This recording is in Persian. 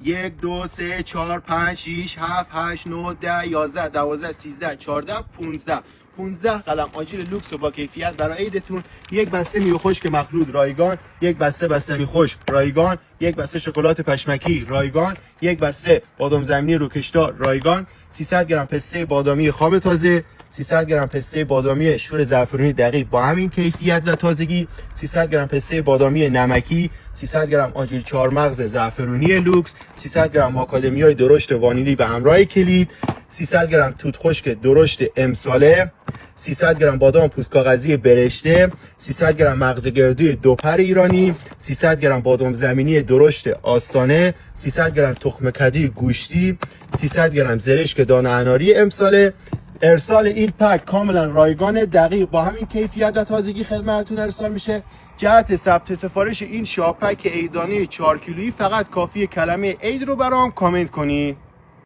1 2 3 4 5 6 7 8 9 10 11 12 13 14 15 قلم آجیل لوکس و با کیفیت برای عیدتون. یک بسته میوه خشک مخلوط رایگان، یک بسته بستنی خشک رایگان، یک بسته شکلات پشمکی رایگان، یک بسته بادام زمینی روکشدار رایگان، 300 گرم پسته بادامی خام تازه، 300 گرم پسته بادامی شور زعفرانی دقیق با همین کیفیت و تازگی، 300 گرم پسته بادامی نمکی، 300 گرم آجیل چهارمغز زعفرانی لوکس، 300 گرم ماکادمیای درشت وانیلی به همراه کلید، 300 گرم توت خشک درشت امساله، 300 گرم بادام پوست کاغذی برشته، 300 گرم مغز گردوی دوپر ایرانی، 300 گرم بادام زمینی درشت آستانه، 300 گرم تخم کدوی گوشتی، 300 گرم زرشک دانه اناری امساله. ارسال این پک کاملا رایگان دقیق با همین کیفیت و تازگی خدمتتون ارسال میشه. جهت ثبت سفارش این شاپک عیدانه 4 کیلویی فقط کافیه کلمه عید رو برام کامنت کنی.